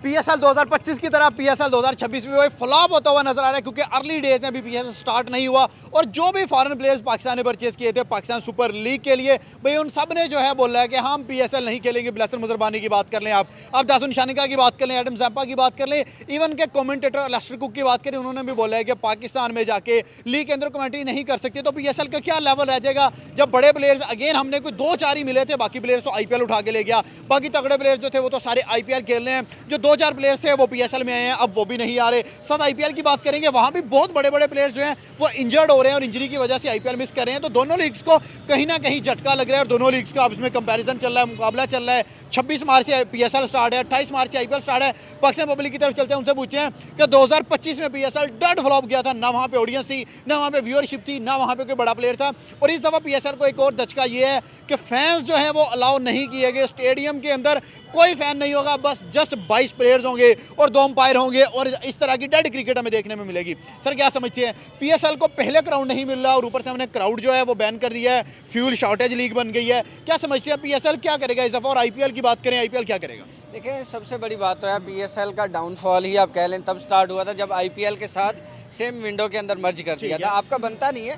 PSL 2025 की तरह PSL 2026 में वही फ्लॉप होता हुआ नजर आ रहा है, क्योंकि अर्ली डेज में भी पीएसएल स्टार्ट नहीं हुआ और जो भी फॉरेन प्लेयर्स पाकिस्तान ने परचेज किए थे पाकिस्तान सुपर लीग के लिए, भाई उन सब ने जो है बोला है कि हम पीएसएल नहीं खेलेंगे। ब्लेसर मुजरबानी की बात कर लें, आप दासुन शानिका की बात कर लें, एडम जैम्पा की बात कर लें, इवन के कमेंटेटर लेस्टर कुक की बात करें, उन्होंने भी बोला है कि पाकिस्तान में जाके लीग के अंदर कमेंट्री नहीं कर सकते। तो पीएसएल का क्या लेवल रह जाएगा जब बड़े प्लेयर्स अगेन हमने कोई 2-4 ही मिले थे, बाकी प्लेयर्स तो आईपीएल उठा के ले गया। बाकी तगड़े प्लेयर्स जो थे वो तो सारे आईपीएल खेल रहे हैं, जो 2-4 प्लेयर्स थे वो पीएसएल में आए हैं, अब वो भी नहीं आ रहे। साथ आईपीएल की बात करेंगे, वहां भी बहुत बड़े बड़े प्लेयर्स जो हैं वो इंजर्ड हो रहे हैं और इंजरी की वजह से आईपीएल मिस कर रहे हैं। तो दोनों लीग्स को कहीं ना कहीं झटका लग रहा है और दोनों लीग्स का अब इसमें कंपैरिजन चल रहा है, मुकाबला चल रहा है। 26 मार्च से पीएसएल स्टार्ट है, 28 मार्च से आईपीएल स्टार्ट है। पाकिस्तान पब्लिक की तरफ चलते हैं, उनसे पूछते हैं कि 2025 में पीएसएल डेड फ्लॉप गया था, ना वहाँ पे ऑडियंस थी, ना वहाँ पे व्यूअरशिप थी, ना वहाँ पे कोई बड़ा प्लेयर था। और इस दफ़ा पीएसएल को एक और धचका ये है कि फैंस जो है वो अलाउ नहीं किए गए। स्टेडियम के अंदर कोई फैन नहीं होगा, बस जस्ट 22 प्लेयर्स होंगे और 2 अंपायर होंगे और इस तरह की डेड क्रिकेट हमें देखने में मिलेगी। सर क्या समझते हैं, पीएसएल को पहले क्राउड नहीं मिल रहा और ऊपर से हमने क्राउड जो है वो बैन कर दिया है, फ्यूल शॉर्टेज लीग बन गई है, क्या समझते हैं पीएसएल क्या करेगा इस दफ़ा? और आईपीएल की बात करें, आईपीएल क्या करेगा? देखिए, सबसे बड़ी बात तो है पीएसएल का डाउनफॉल ही आप कह लें तब स्टार्ट हुआ था जब आईपीएल के साथ सेम विंडो के अंदर मर्ज कर दिया था। आपका बनता नहीं है,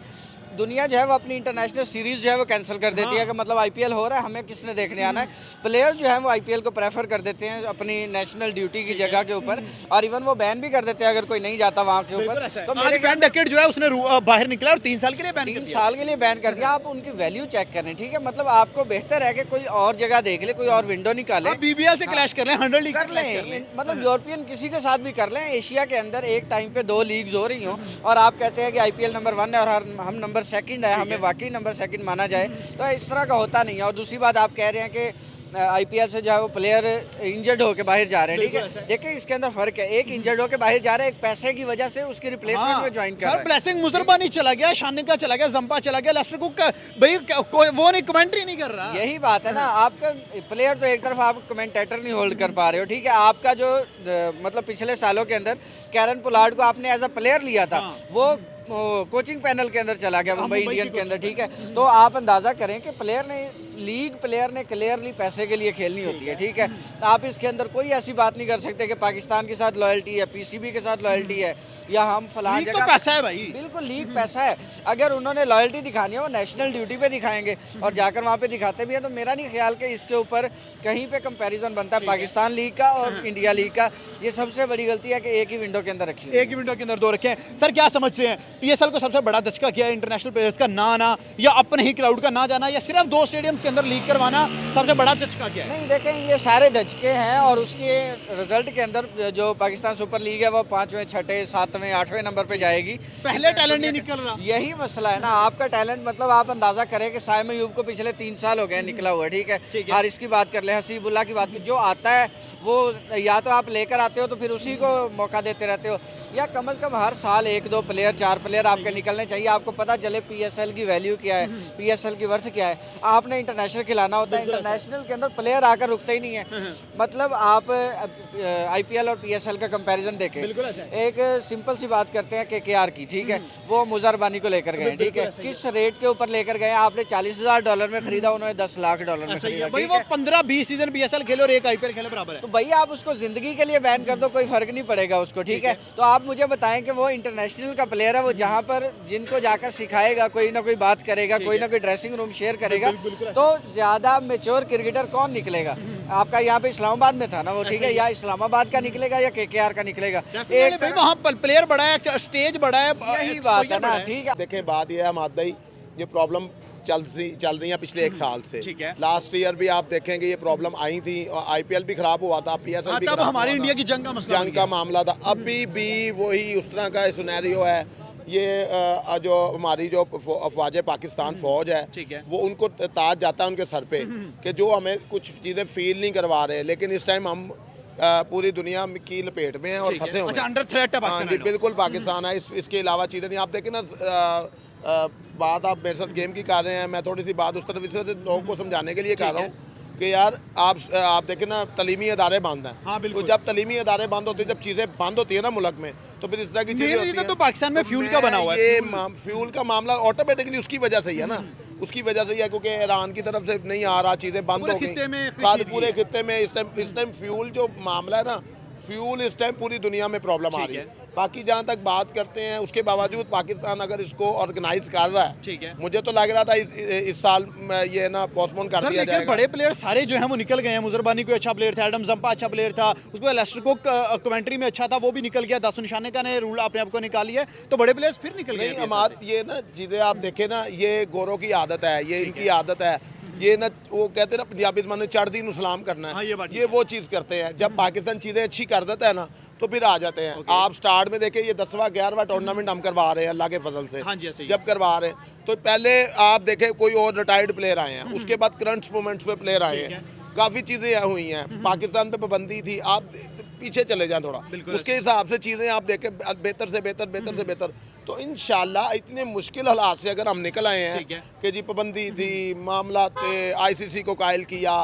दुनिया जो है वो अपनी इंटरनेशनल सीरीज़ जो है वो कैंसिल कर देती है कि मतलब आईपीएल हो रहा है, हमें किसने देखने आना है। प्लेयर्स जो है वो आईपीएल को प्रेफर कर देते हैं अपनी नेशनल ड्यूटी की जगह के ऊपर, और इवन वो बैन भी कर देते हैं अगर कोई नहीं जाता वहाँ के ऊपर। तो मेरे डेकेड जो है उसने बाहर निकला और 3 साल के लिए बैन 3 साल के लिए बैन कर दिया। आप उनकी वैल्यू चेक करें, ठीक है, मतलब आपको बेहतर है कि कोई और जगह देख ले, कोई और विंडो निकाले, बीबीएल से क्लैश कर लें, 100 लीग कर लें, मतलब यूरोपियन किसी के साथ भी कर लें। एशिया के अंदर एक टाइम पे 2 लीग्स हो रही हों और आप कहते हैं कि आईपीएल नंबर 1 है और हम नंबर 2 है, हमें वाकई नंबर 2 माना जाए, तो इस तरह का होता नहीं है। और दूसरी बात, आप कह रहे हैं कि आईपीएल से जो है वो प्लेयर इंजर्ड होकर बाहर जा रहे हैं, ठीक है। देखिए, इसके अंदर फर्क है, एक इंजर्ड होकर बाहर जा रहा है, एक पैसे की वजह से उसकी रिप्लेसमेंट में ज्वाइन कर रहा है। ब्लेसिंग मुजरबानी चला गया, शानिका चला गया, जंपा चला गया, लेस्टर कुक भाई वो नहीं कमेंट्री नहीं कर रहा। यही बात है ना, आपका प्लेयर तो एक तरफ आप कमेंटेटर नहीं होल्ड कर पा रहे हो, ठीक है। आपका जो मतलब पिछले सालों के अंदर कैरन पोलार्ड को आपने एज अ प्लेयर लिया था, वो कोचिंग पैनल के अंदर चला गया मुंबई इंडियन के अंदर, ठीक है। तो आप अंदाज़ा करें कि प्लेयर ने क्लियरली पैसे के लिए खेलनी होती है, ठीक है। तो आप इसके अंदर कोई ऐसी बात नहीं कर सकते कि पाकिस्तान के साथ लॉयल्टी है, पीसीबी के साथ लॉयल्टी है, या हम फलां जगह, पैसा है भाई, बिल्कुल लीग पैसा है। अगर उन्होंने लॉयल्टी दिखानी है वो नेशनल ड्यूटी पे दिखाएंगे और जाकर वहाँ पे दिखाते भी हैं। तो मेरा नहीं ख्याल कि इसके ऊपर कहीं पे कंपैरिजन बनता है पाकिस्तान लीग का और इंडिया लीग का। ये सबसे बड़ी गलती है कि एक ही विंडो के अंदर रखी, एक ही विंडो के अंदर 2 रखे हैं। सर क्या समझते हैं, पीएसएल को सबसे बड़ा धचका किया है इंटरनेशनल प्लेयर्स का ना आना, या अपने ही क्राउड का ना जाना, या सिर्फ 2 स्टेडियम्स के अंदर लीग करवाना सबसे बड़ा धचका क्या है? नहीं, देखें, ये सारे धचके हैं और उसके रिजल्ट के अंदर जो पाकिस्तान सुपर लीग है वो 5वें, 6ठे, 7वें, 8वें नंबर पे जाएगी। पहले टैलेंट नहीं निकल रहा, यही मसला है ना। आपका टैलेंट, मतलब आप अंदाजा करें कि साइम अयूब को पिछले 3 साल हो गए निकला हुआ, ठीक है। और इसकी बात कर ले, हसीबुल्ला की बात कर, जो आता है वो या तो आप लेकर आते हो तो फिर उसी को मौका देते रहते हो, या कम से कम हर साल 1-2 प्लेयर, 4 प्लेयर आपके निकलने चाहिए। आपको पता चले पीएसएल की वैल्यू क्या है, पीएसएल की वर्थ क्या है। आपने इंटरनेशनल खिलाना होता है, इंटरनेशनल के अंदर प्लेयर आकर रुकते ही नहीं है। मतलब आप आईपीएल और पीएसएल का कंपैरिजन देखें, एक सिंपल सी बात करते हैं केकेआर की, ठीक है। वो मुजरबानी को लेकर गए, ठीक है, किस रेट के ऊपर लेकर गए? आपने $40,000 में खरीदा, उन्होंने $10 लाख में खरीदा। भाई वो 15-20 सीजन पीएसएल खेले और एक आईपीएल खेले बराबर है। तो भाई आप उसको जिंदगी के लिए बैन कर दो, कोई फर्क नहीं पड़ेगा उसको, ठीक है। तो आप मुझे बताएं कि वो इंटरनेशनल का प्लेयर है, वो जहाँ पर जिनको जाकर सिखाएगा, कोई ना कोई बात करेगा, कोई ना कोई ड्रेसिंग रूम शेयर करेगा, तो ज्यादा मेच्योर क्रिकेटर कौन निकलेगा? आपका यहाँ पे इस्लामाबाद में था ना वो, ठीक है, या इस्लामाबाद का निकलेगा या केकेआर का निकलेगा? एक वहाँ प्लेयर बड़ा है, स्टेज बड़ा है, यही बात है ना, ठीक है। देखें, बात यह है मादा ही, ये प्रॉब्लम चल रही है पिछले 1 साल से। लास्ट ईयर भी आप देखेंगे ये प्रॉब्लम आई थी और आईपीएल भी खराब हुआ था, पीएसएल भी खराब, हमारी इंडिया की जंग का मामला था। अभी भी वही उस तरह का सिनेरियो है। ये जो हमारी जो अफवाज पाकिस्तान फौज है, वो उनको ताज जाता है उनके सर पे कि जो हमें कुछ चीज़ें फील नहीं करवा रहे, लेकिन इस टाइम हम पूरी दुनिया की लपेट में हैं और फंसे हुए हैं। अंडर थ्रेट है हाँ जी, बिल्कुल पाकिस्तान है। इसके अलावा चीज़ें नहीं। आप देखें ना, बात आप मेरे साथ गेम की कर रहे हैं, मैं थोड़ी सी बात उस तरफ से लोगों को समझाने के लिए कर रहा हूँ कि यार आप देखें ना, तलीमी अदारे बंद हैं। हाँ, तो जब तलीमी अदारे बंद होते हैं, जब चीज़ें बंद होती है ना मुल्क में, तो फिर इस तरह की चीज़ें होती हैं। तो पाकिस्तान में फ्यूल का बना हुआ है, ये फ्यूल का मामला ऑटोमेटिकली उसकी वजह से ही है ना, उसकी वजह से ही है, क्योंकि ईरान की तरफ से नहीं आ रहा, चीज़ें बंद हो गई पूरे खित्ते में। इस टाइम फ्यूल जो मामला है ना, फ्यूल इस टाइम पूरी दुनिया में प्रॉब्लम आ रही है। बाकी जहाँ तक बात करते हैं उसके बावजूद पाकिस्तान अगर इसको ऑर्गेनाइज कर रहा है, मुझे तो लग रहा था इस साल ये ना पोस्टपोन कर दिया जाएगा। बड़े प्लेयर सारे जो हैं वो निकल गए हैं। मुजरबानी कोई अच्छा प्लेयर था, एडम जंपा अच्छा प्लेयर था, उसके बाद लेस्टर को कमेंट्री में अच्छा था, वो भी निकल गया। दासुन शाने का ने रूल अपने आप को निकाली है, तो बड़े प्लेयर्स फिर निकल गए। अमाद ये ना चीज़ें आप देखें ना, ये गोरों की आदत है, ये इनकी आदत है। ये ना वो कहते हैं ना पंजाबी ज़माने चढ़ दी नु सलाम करना है। हाँ, ये वो चीज़ करते हैं। जब पाकिस्तान चीज़ें अच्छी कर देता है ना तो फिर आ जाते हैं। आप स्टार्ट में देखें, ये 10वां 11वां टूर्नामेंट हम करवा रहे हैं अल्लाह के फजल से। हाँ जी, ऐसे ही। जब करवा रहे हैं तो पहले आप देखें कोई और रिटायर्ड प्लेयर आए हैं, उसके बाद करंट मोमेंट्स पे प्लेयर आए हैं, काफ़ी चीज़ें हुई हैं। पाकिस्तान पे पाबंदी थी, आप पीछे चले जाएं थोड़ा, उसके हिसाब से चीज़ें आप देखें बेहतर से बेहतर। तो इंशाल्लाह इतने मुश्किल हालात से अगर हम निकल आए हैं कि जी पाबंदी थी, मामला थे, आईसीसी को कायल किया,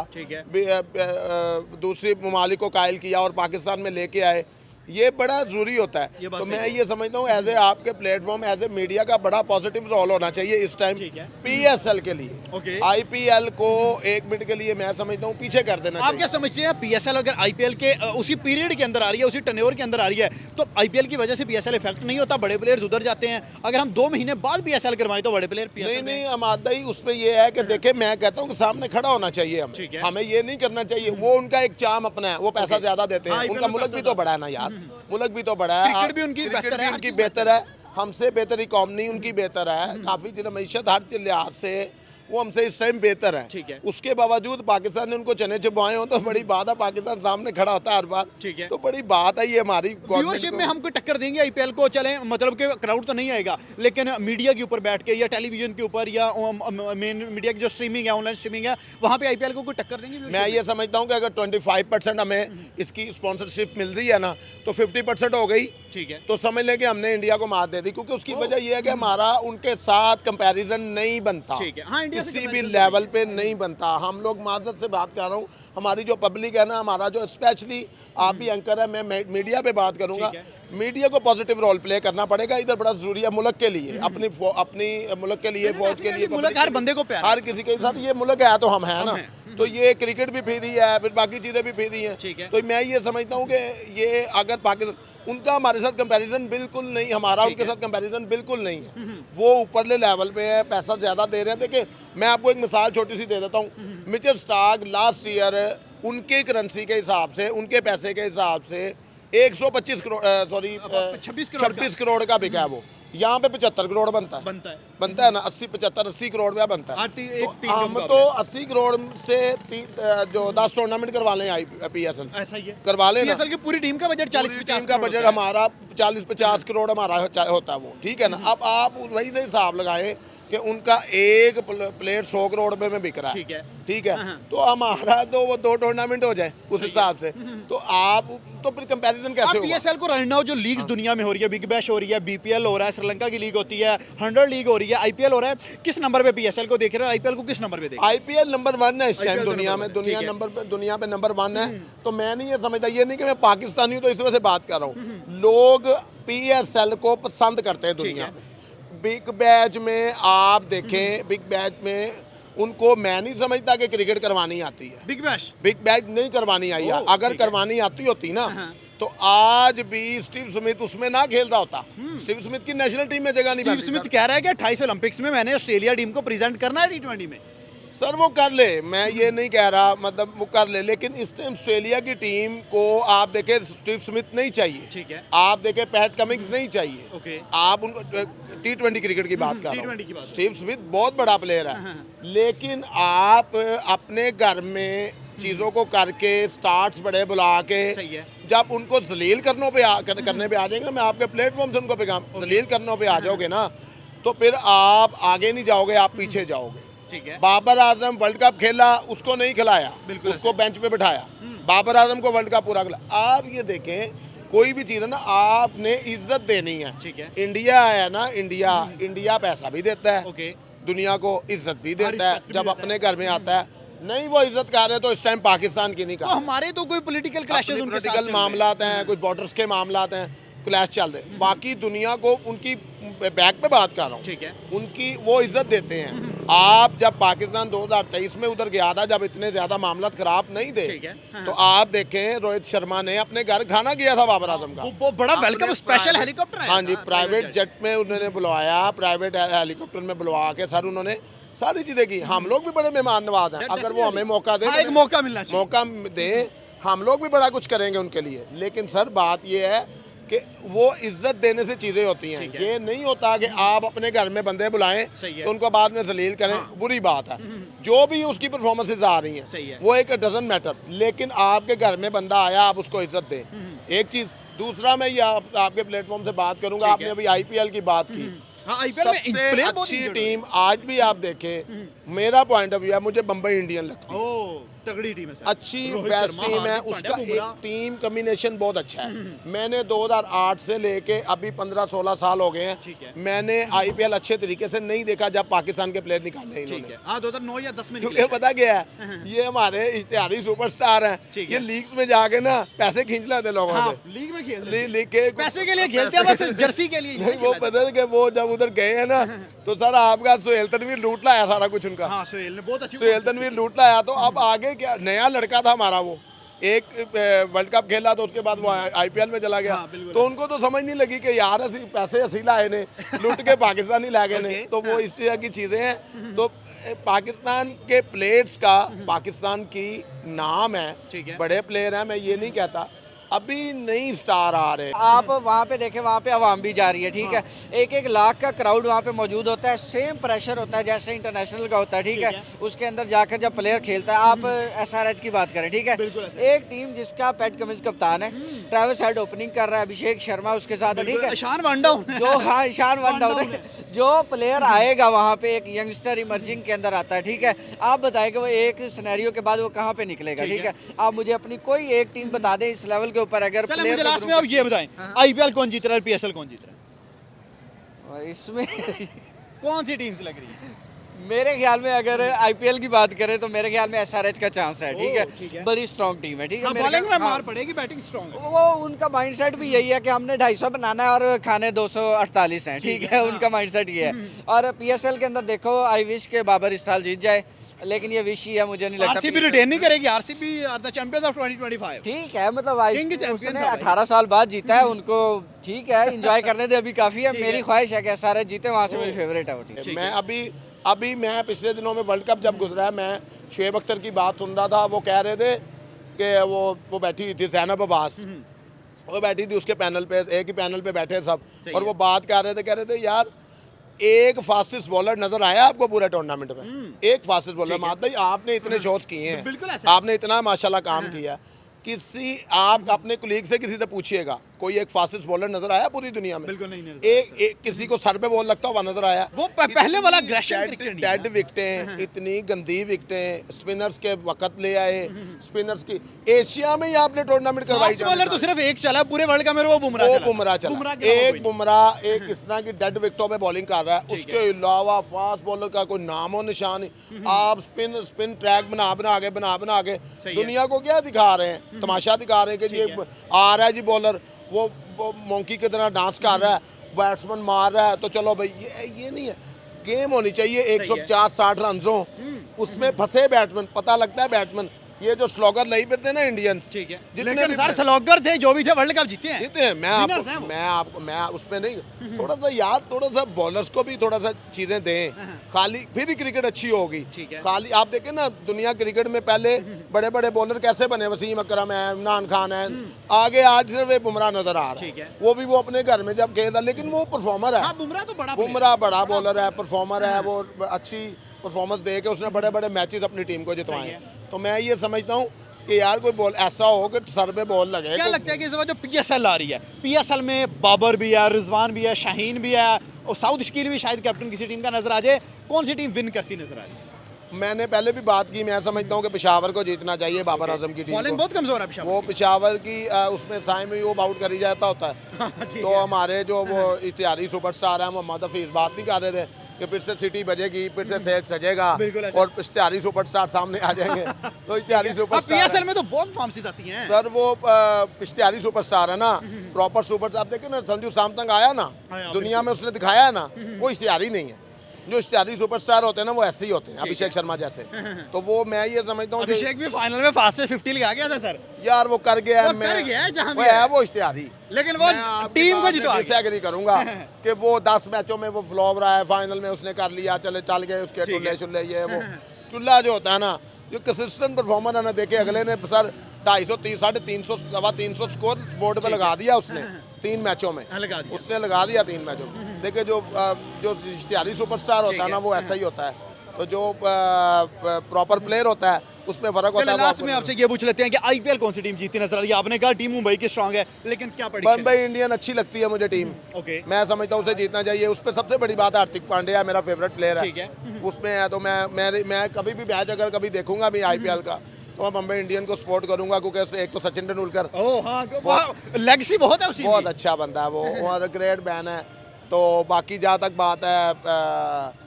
दूसरे ममालिक को कायल किया और पाकिस्तान में लेके आए, ये बड़ा ज़रूरी होता है। तो मैं ये समझता हूँ एज ए आपके प्लेटफॉर्म, एज ए मीडिया का बड़ा पॉजिटिव रोल होना चाहिए इस टाइम पीएसएल के लिए। आईपीएल को 1 मिनट के लिए मैं समझता हूँ पीछे कर देना चाहिए। आप क्या समझते हैं पीएसएल अगर आईपीएल के उसी पीरियड के अंदर आ रही है, उसी टर्नओवर के अंदर आ रही है, तो आईपीएल की वजह से पीएसएल इफेक्ट नहीं होता? बड़े प्लेयर्स उधर जाते हैं। अगर हम 2 महीने बाद पीएसएल करवाएं तो बड़े प्लेयर नहीं अमादा ही उसमें ये है कि देखे, मैं कहता हूँ कि सामने खड़ा होना चाहिए हमें ये नहीं करना चाहिए। वो उनका एक चाम अपना है, वो पैसा ज्यादा देते हैं, उनका मुल्क भी तो बड़ा है ना यार, मुल्क भी तो बड़ा है। क्रिकेट भी उनकी बेहतर है, हमसे बेहतर इकॉनमी उनकी बेहतर है, काफ़ी मीशत हर लिहाज से वो हमसे इस टाइम बेहतर है। उसके बावजूद पाकिस्तान ने उनको चने चबाए हो तो बड़ी बात है, पाकिस्तान सामने खड़ा होता है हर बार, तो बड़ी बात है। ये हमारी व्यूअरशिप में हम कोई टक्कर देंगे आईपीएल को, चले मतलब कि क्राउड तो नहीं आएगा, लेकिन मीडिया के ऊपर बैठ के या टेलीविजन के ऊपर या मेन मीडिया की जो स्ट्रीमिंग है, ऑनलाइन स्ट्रीमिंग है, वहाँ पे आईपीएल को कोई टक्कर देंगे? मैं ये समझता हूँ कि अगर 25% हमें इसकी स्पॉन्सरशिप मिल रही है ना तो 50% हो गई, तो समझ लें कि हमने इंडिया को मात दे दी, क्योंकि उसकी वजह यह है कि हमारा उनके साथ कंपैरिजन नहीं बनता, किसी भी लेवल पे नहीं बनता। हम लोग माजरत से बात कर रहा हूँ, हमारी जो पब्लिक है ना, हमारा जो स्पेशली आप भी एंकर है, मैं मीडिया पे बात करूँगा, मीडिया को पॉजिटिव रोल प्ले करना पड़ेगा इधर, बड़ा जरूरी है मुल्क के लिए, अपनी मुल्क के लिए, फौज के लिए, मुल्क हर बंदे को प्यार, हर किसी के साथ ये मुल्क है तो हम है ना। तो ये क्रिकेट भी फ्री है, फिर बाकी चीज़ें भी फ्री हैं। तो मैं ये समझता हूँ कि ये अगर पाकिस्तान, उनका हमारे साथ कंपैरिजन बिल्कुल नहीं, हमारा उनके साथ कंपैरिजन बिल्कुल नहीं है। वो ऊपरले लेवल पे है, पैसा ज़्यादा दे रहे हैं। देखिए मैं आपको एक मिसाल छोटी सी दे देता हूँ। मिचेल स्टार्क लास्ट ईयर उनके करेंसी के हिसाब से, उनके पैसे के हिसाब से 125 करोड़, सॉरी 26 करोड़ का बिका है वो। यहाँ पे 75 करोड़ बनता है ना, 80 करोड़ रुपया बनता है। तो हम तो 80 करोड़ से जो 10 टूर्नामेंट करवा लें पीएसएल, ऐसा ही है, करवा लें। पीएसएल की पूरी टीम का बजट 40-50 का बजट हमारा 40-50 करोड़ हमारा होता है वो, ठीक है ना। अब आप वही से हिसाब लगाएं कि उनका एक प्लेयर 100 करोड़ रुपए में बिक रहा है, ठीक है, तो हमारा तो वो 2 टूर्नामेंट हो जाए उस हिसाब से, तो आप तो फिर कंपैरिजन कैसे होगा? पीएसएल को रन जो लीग्स दुनिया में हो रही है, बिग बैश हो रही है, बीपीएल हो रहा है, श्रीलंका की लीग होती है, 100 लीग हो रही है, आईपीएल हो रहा है, किस नंबर पे पीएसएल को देख रहे हैं? आईपीएल को किस नंबर पे देख रहे हैं? आईपीएल नंबर 1 है इस टाइम दुनिया में, दुनिया पे नंबर 1 है। तो मैं नहीं ये समझता, ये नहीं कि मैं पाकिस्तानी हूँ तो इस वजह से बात कर रहा हूँ, लोग पीएसएल को पसंद करते हैं दुनिया में। बिग बैच में आप देखें, बिग बैच में उनको मैं नहीं समझता कि क्रिकेट करवानी आती है। बिग बैच नहीं करवानी आई है, अगर करवानी आती होती ना तो आज भी स्टीव स्मिथ उसमें ना खेलता होता। स्टीव स्मिथ की नेशनल टीम में जगह नहीं बनती। स्टीव स्मिथ कह रहा है कि 28 ओलंपिक्स में मैंने ऑस्ट्रेलिया टीम को प्रेजेंट करना है T20 में। सर वो कर ले, मैं ये नहीं कह रहा, मतलब वो कर ले, लेकिन इस टाइम ऑस्ट्रेलिया की टीम को आप देखें, स्टीव स्मिथ नहीं चाहिए, ठीक है, आप देखें पैट कमिंग्स नहीं चाहिए, आप उनको T20 क्रिकेट की बात कर रहा हूं। स्टीव स्मिथ बहुत बड़ा प्लेयर है, लेकिन आप अपने घर में चीज़ों को करके स्टार्ट्स बड़े बुला के जब उनको जलील करने पे आ जाएंगे ना, मैं आपके प्लेटफॉर्म से उनको जलील करने पे आ जाओगे ना, तो फिर आप आगे नहीं जाओगे, आप पीछे जाओगे। बाबर आजम वर्ल्ड कप खेला, उसको नहीं खिलाया, उसको बेंच पे बिठाया। बाबर आजम को वर्ल्ड कप पूरा खिलाया। आप ये देखें, कोई भी चीज़ है ना, आपने इज्जत देनी है। इंडिया है ना, इंडिया पैसा भी देता है, दुनिया को इज्जत भी देता है, जब अपने घर में आता है नहीं वो इज्जत कर रहे तो इस टाइम पाकिस्तान की नहीं कर। हमारे तो कोई पॉलिटिकल क्लैशेस, पॉलिटिकल मामलात हैं, कुछ बॉर्डर्स के मामलात हैं, क्लैश चल रहे। बाकी दुनिया को उनकी बैक पे बात कर रहा हूँ, उनकी वो इज्जत देते हैं। आप जब पाकिस्तान 2023 में उधर गया था, जब इतने ज्यादा मामला खराब नहीं थे, तो आप देखें रोहित शर्मा ने अपने घर खाना किया था बाबर आजम का। वो बड़ा वेलकम स्पेशल हेलीकॉप्टर आया हाँ जी, था, प्राइवेट जेट में उन्होंने बुलवाया, प्राइवेट हेलीकॉप्टर में बुलवा के सर उन्होंने सारी चीजें की। हम लोग भी बड़े मेहमान नवाज हैं, अगर वो हमें मौका दे, एक मौका मिलना चाहिए, मौका दे, हम लोग भी बड़ा कुछ करेंगे उनके लिए। लेकिन सर बात ये है कि वो इज्जत देने से चीजें होती हैं। ये नहीं होता कि आप अपने घर में बंदे बुलाएं तो उनको बाद में जलील करें, बुरी बात है। जो भी उसकी परफॉर्मेंसेज आ रही हैं वो एक डजंट मैटर, लेकिन आपके घर में बंदा आया, आप उसको इज्जत दें। एक चीज। दूसरा मैं ये आपके प्लेटफॉर्म से बात करूंगा, आपने अभी आईपीएल की बात की। सबसे अच्छी टीम आज भी आप देखें, मेरा पॉइंट ऑफ व्यू है, मुझे बम्बई इंडियन लगती है। तगड़ी टीम है सर, अच्छी बेस्ट टीम है, उसका एक टीम कॉम्बिनेशन बहुत अच्छा है। मैंने 2008 से लेके अभी 15-16 साल हो गए हैं, मैंने आईपीएल अच्छे तरीके से नहीं देखा जब पाकिस्तान के प्लेयर निकाले इन्होंने। हाँ 2009 या 10 में क्योंकि पता क्या है, ये हमारे इश्तिहारी सुपरस्टार हैं, ये लीग्स में जाके ना पैसे खींच लेते लोगों से। लीग में खेलते, लीग के पैसे के लिए खेलते हैं, बस जर्सी के लिए नहीं। वो पता है कि वो जब उधर गए हैं ना, तो सर आपका सुहेल तनवीर लूट लाया सारा कुछ उनका। हाँ, सुहेल ने बहुत अच्छी, सुहेल तनवीर लूट लाया। तो अब आगे क्या, नया लड़का था हमारा, वो एक वर्ल्ड कप खेला तो उसके बाद वो आईपीएल में चला गया। तो उनको तो समझ नहीं लगी कि यार असि पैसे असली लाए ने, लूट के पाकिस्तानी ला गए ने। तो वो इस तरह की चीजें हैं। तो पाकिस्तान के प्लेयर्स का, पाकिस्तान की नाम है, बड़े प्लेयर हैं, मैं ये नहीं कहता, अभी नई स्टार आ रहे हैं। आप वहाँ पे देखें, वहाँ पे आवाम भी जा रही है, ठीक है। 1-1 लाख का क्राउड वहाँ पे मौजूद होता है, सेम प्रेशर होता है जैसे इंटरनेशनल का होता है, ठीक है। उसके अंदर जाकर जब प्लेयर खेलता है, आप एसआरएच की बात करें, ठीक है, एक टीम जिसका पैट कमिंस कप्तान है, ट्रेविस हेड ओपनिंग कर रहा है, अभिषेक शर्मा उसके साथ है, ठीक है, ईशान वांडाउन जो, हाँ ईशान वांडाउन, जो प्लेयर आएगा वहाँ पे एक यंगस्टर इमर्जिंग के अंदर आता है, ठीक है। आप बताएं कि वो एक सिनेरियो के बाद वो कहाँ पे निकलेगा, ठीक है। आप मुझे अपनी कोई एक टीम बता दें इस लेवल के ऊपर, अगर चलो मुझे लास्ट में आप ये बताएं, आईपीएल कौन जीत रहा है, पीएसएल कौन जीत रहा है इसमें कौन सी टीम्स लग रही है? मेरे ख्याल में अगर आईपीएल की बात करें तो मेरे ख्याल में एसआरएच का चांस है, ठीक है। बड़ी स्ट्रॉन्ग टीम है, ठीक है। बॉलिंग में मार पड़ेगी, बैटिंग स्ट्रॉन्ग है। वो उनका माइंडसेट भी यही है कि हमने 250 बनाना है और खाने 248 हैं, ठीक है। उनका माइंडसेट ये है। और पीएसएल के अंदर देखो, आई विश के बाबर इस साल जीत जाए, लेकिन ये विश ही है, मुझे नहीं लगता आरसीबी रिटेन नहीं करेगी। RCB are the champions of 2025, ठीक है। मतलब उसने 18 साल बाद जीता है, उनको ठीक है, एंजॉय करने दे, अभी काफी है। मेरी ख्वाहिश है कि एसआरएच जीते, वहाँ से मेरी फेवरेट है वो टीम। मैं अभी मैं पिछले दिनों में वर्ल्ड कप जब गुजरा है, मैं शुएब अख्तर की बात सुन रहा था, वो कह रहे थे कि वो बैठी हुई थी ज़ैनब अब्बास, वो बैठी थी उसके पैनल पे, एक ही पैनल पे बैठे सब, और वो बात कह रहे थे यार एक फास्टेस्ट बॉलर नजर आया आपको पूरे टूर्नामेंट में? एक फास्टेस्ट बॉलर, मात भाई आपने इतने शॉट्स किए हैं, आपने इतना माशाल्लाह काम किया। किसी आप अपने कुलीग से किसी से पूछिएगा, कोई एक फास्टेस्ट बॉलर नजर आया पूरी दुनिया में? बिल्कुल नहीं। एक किसी को सर पे बॉल लगता हुआ नजर आया? वो पहले वाला डेड विकेटें, इतनी गंदी विकेटें, स्पिनर्स के वक्त ले आए, स्पिनर्स की एशिया में ही आपने टूर्नामेंट करवाई। बॉलर तो सिर्फ एक चला पूरे वर्ल्ड कप में, वो बुमराह चला। एक बुमराह एक इस तरह की डेड विकेटों पे बॉलिंग कर रहा है, उसके अलावा फास्ट बॉलर का कोई नामो निशान नहीं। आप स्पिन ट्रैक बना के दुनिया को क्या दिखा रहे हैं? तमाशा दिखा रहे हैं कि ये आ रहा है जी बॉलर, वो मोंकी की तरह डांस कर रहा है, बैट्समैन मार रहा है, तो चलो भाई ये नहीं है। गेम होनी चाहिए 150-60 रन हो, उसमें फंसे बैट्समैन, पता लगता है बैट्समैन। ये जो स्लोगर नहीं फिरते ना इंडियंस, ठीक है, जितने भी स्लोगर थे जो भी थे वर्ल्ड कप जीते हैं। मैं उसमें नहीं, थोड़ा सा यार, थोड़ा सा बॉलर्स को भी थोड़ा सा चीजें दें, खाली फिर ही क्रिकेट अच्छी होगी। खाली आप देखें ना, दुनिया क्रिकेट में पहले बड़े बड़े बॉलर कैसे बने, वसीम अकरम है, इमरान खान है, आगे आज सिर्फ एक बुमराह नजर आ रहा है। वो भी वो अपने घर में जब खेलता, लेकिन वो परफॉर्मर है। बुमराह बड़ा बॉलर है, परफॉर्मर है, वो अच्छी परफॉर्मेंस दे के उसने बड़े बड़े मैचेस अपनी टीम को जितवाए हैं। तो मैं ये समझता हूँ कि यार कोई बॉल ऐसा हो कि सर पे बॉल लगे। क्या लगता है कि इस बार जो पीएसएल आ रही है, पीएसएल में बाबर भी है, रिजवान भी है, शाहीन भी है, और साउथ शकील भी शायद कैप्टन किसी टीम का नजर आ जाए, कौन सी टीम विन करती नजर आ रही है? मैंने पहले भी बात की, मैं समझता हूँ कि पेशावर को जीतना चाहिए, बाबर आजम की टीम। बॉलिंग बहुत कमजोर है पेशावर, वो पेशावर की उसमें साइम में वो आउट करी जाता होता है। तो हमारे जो वो इश्तिहारी सुपरस्टार है मोहम्मद हफीज बात नहीं कर रहे थे कि फिर से सिटी बजेगी, फिर से सेट सजेगा और इश्तिहारी सुपरस्टार सामने आ जाएंगे। तो इश्तिहारी सुपरस्टार पीएसएल में तो बहुत फॉर्म्स आती हैं सर, वो इश्तिहारी सुपरस्टार है ना, प्रॉपर सुपरस्टार। आप देखें ना, संजू सैमसंग आया ना दुनिया में, उसने दिखाया है ना, वो इश्तिहारी नहीं है। जो इश्तिहारी सुपरस्टार होते हैं ना वो ऐसे ही होते हैं, अभिषेक शर्मा जैसे। तो वो मैं ये समझता हूँ अभिषेक भी फाइनल में फास्टेस्ट 50 लगा गया था सर। यार वो कर गया है, वो कर गया है जहाँ वो भी है वो इश्तिहारी, लेकिन वो टीम को जितवा गया। डिसएग्री करूंगा कि वो 10 मैचों में वो फ्लॉप रहा है, फाइनल में उसने कर लिया, चले चल गए उसके टुल्ले शुल्ले ये वो। चुल्ला जो होता है ना, जो कंसिस्टेंट परफॉर्मर है ना, देखे अगले ने सर 250 350 सवा 300 स्कोर बोर्ड पे लगा दिया उसने 3 मैचों में, उसने लगा दिया 3 मैचों में। देखिए जो इश्तिहारी सुपरस्टार होता है ना वो ऐसा ही होता है, तो जो प्रॉपर प्लेयर होता है उसमें फर्क होता है। लास्ट में आपसे ये पूछ लेते हैं कि आईपीएल कौन सी टीम जीती नजर आ रही है? आपने कहा टीम मुंबई की स्ट्रांग है, लेकिन क्या पड़ी? मुंबई इंडियन अच्छी लगती है मुझे टीम। ओके, मैं समझता हूँ उसे जीतना चाहिए। उस पर सबसे बड़ी बात है हार्दिक पांड्या मेरा फेवरेट प्लेयर है, उसमें है। तो मैं कभी भी मैच अगर कभी देखूंगा भी आईपीएल का तो मैं मुंबई इंडियन को सपोर्ट करूंगा, क्योंकि एक तो सचिन तेंदुलकर लेगेसी बहुत है, बहुत अच्छा बंदा है वो, और ग्रेट बैन है। तो बाकी जहाँ तक बात है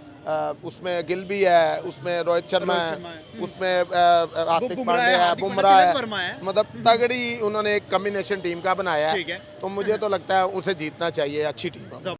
उसमें गिल भी है, उसमें रोहित शर्मा है, उसमें हार्दिक पांड्या है, बुमराह है, मतलब तगड़ी उन्होंने एक कॉम्बिनेशन टीम का बनाया है। तो मुझे तो लगता है उसे जीतना चाहिए, अच्छी टीम है।